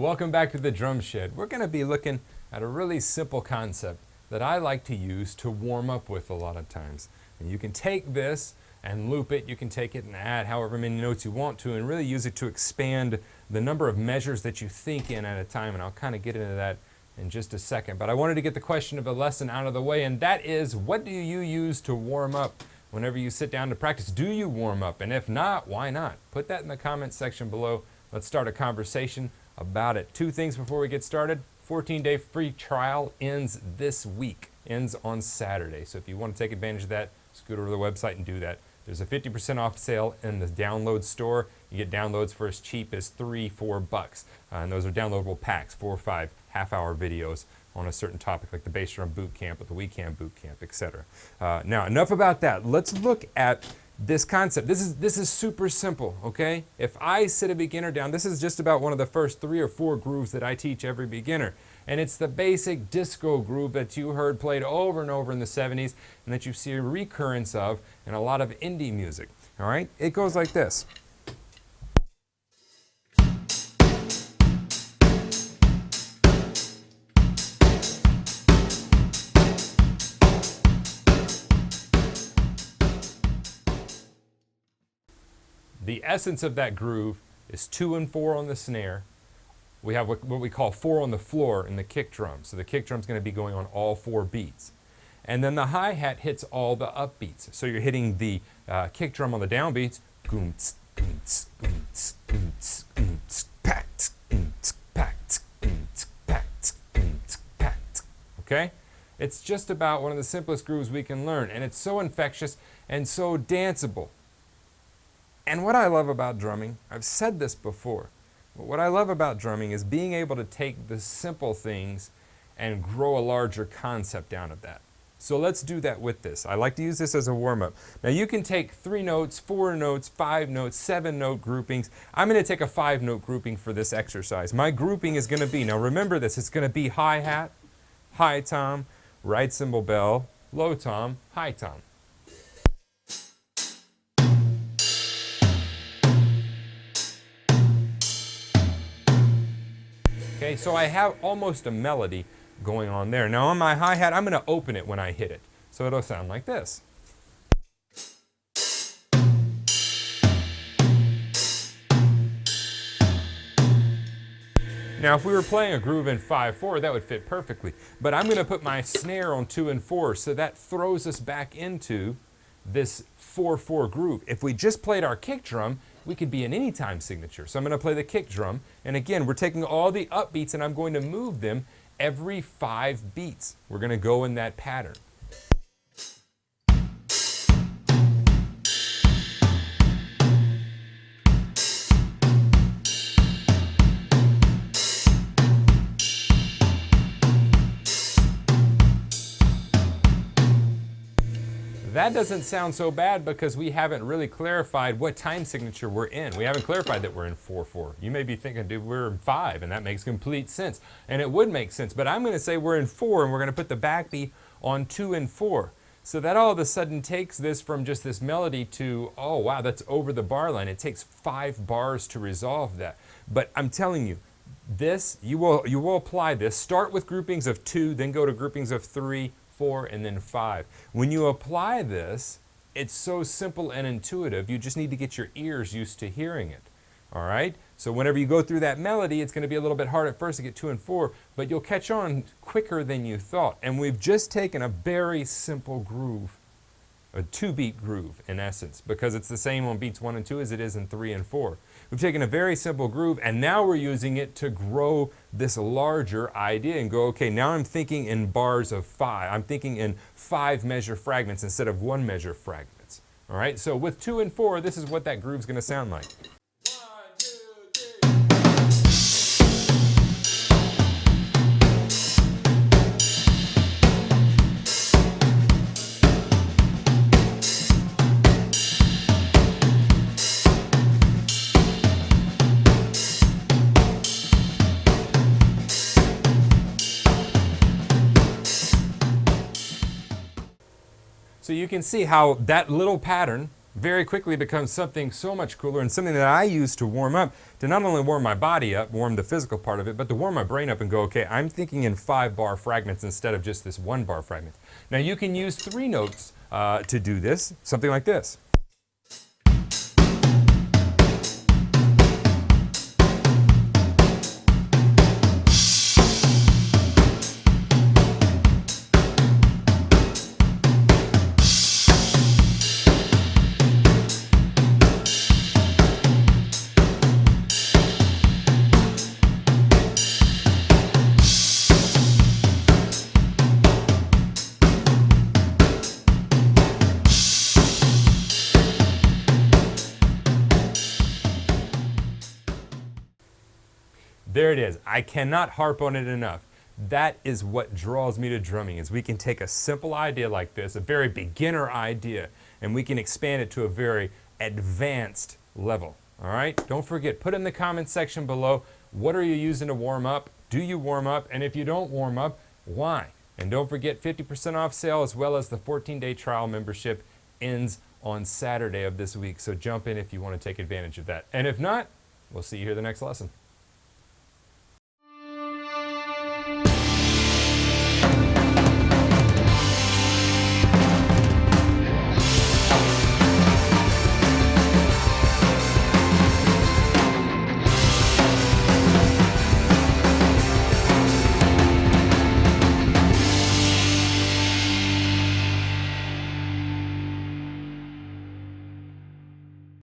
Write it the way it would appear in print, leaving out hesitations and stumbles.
welcome back to the Drum Shed. We're going to be looking at a really simple concept that I like to use to warm up with a lot of times. And you can take this and loop it, you can take it and add however many notes you want to, and really use it to expand the number of measures that you think in at a time, and I'll kind of get into that in just a second. But I wanted to get the question of the lesson out of the way, and that is, what do you use to warm up whenever you sit down to practice? Do you warm up? And if not, why not? Put that in the comments section below. Let's start a conversation about it. Two things before we get started. 14-day free trial ends this week, ends on Saturday. So if you want to take advantage of that, scoot over to the website and do that. There's a 50% off sale in the download store. You get downloads for as cheap as $3-4. And those are downloadable packs, 4 or 5 half-hour videos on a certain topic, like the bass drum boot camp or the weekend boot camp, etc. Now, enough about that. Let's look at this concept. This is super simple, okay? If I sit a beginner down, this is just about one of the first 3 or 4 grooves that I teach every beginner. And it's the basic disco groove that you heard played over and over in the 70s and that you see a recurrence of in a lot of indie music, all right? It goes like this. The essence of that groove is 2 and 4 on the snare. We have what we call 4 on the floor in the kick drum. So the kick drum's going to be going on all 4 beats. And then the hi-hat hits all the upbeats. So you're hitting the kick drum on the downbeats. Okay? It's just about one of the simplest grooves we can learn. And it's so infectious and so danceable. And what I love about drumming, I've said this before, but what I love about drumming is being able to take the simple things and grow a larger concept out of that. So let's do that with this. I like to use this as a warm-up. Now you can take 3 notes, 4 notes, 5 notes, 7-note groupings. I'm going to take a 5-note grouping for this exercise. My grouping is going to be, now remember this, it's going to be hi-hat, high tom, right cymbal bell, low tom, high tom. Okay, so I have almost a melody going on there. Now on my hi-hat, I'm going to open it when I hit it. So it'll sound like this. Now if we were playing a groove in 5/4, that would fit perfectly. But I'm going to put my snare on 2 and 4, so that throws us back into this 4/4 groove. If we just played our kick drum, we could be in any time signature. So I'm going to play the kick drum, and again, we're taking all the upbeats and I'm going to move them every 5 beats. We're going to go in that pattern. That doesn't sound so bad because we haven't really clarified what time signature we're in. We haven't clarified that we're in 4/4. You may be thinking, dude, we're in 5, and that makes complete sense. And it would make sense, but I'm going to say we're in 4, and we're going to put the backbeat on 2 and 4. So that all of a sudden takes this from just this melody to, oh wow, that's over the bar line. It takes 5 bars to resolve that. But I'm telling you, this, you will apply this. Start with groupings of 2, then go to groupings of 3, 4, and then 5. When you apply this, it's so simple and intuitive. You just need to get your ears used to hearing it. All right? So whenever you go through that melody, it's going to be a little bit hard at first to get 2 and 4, but you'll catch on quicker than you thought. And we've just taken a very simple groove, a 2-beat groove in essence, because it's the same on beats 1 and 2 as it is in 3 and 4. We've taken a very simple groove, and now we're using it to grow this larger idea and go, okay, now I'm thinking in bars of 5. I'm thinking in 5 measure fragments instead of 1 measure fragments. All right, so with 2 and 4, this is what that groove's going to sound like. So you can see how that little pattern very quickly becomes something so much cooler and something that I use to warm up, to not only warm my body up, warm the physical part of it, but to warm my brain up and go, okay, I'm thinking in 5-bar fragments instead of just this 1-bar fragment. Now you can use 3 notes to do this, something like this. There it is. I cannot harp on it enough. That is what draws me to drumming, is we can take a simple idea like this, a very beginner idea, and we can expand it to a very advanced level. All right? Don't forget, put in the comments section below, what are you using to warm up? Do you warm up? And if you don't warm up, why? And don't forget, 50% off sale as well as the 14-day trial membership ends on Saturday of this week. So jump in if you want to take advantage of that. And if not, we'll see you here the next lesson.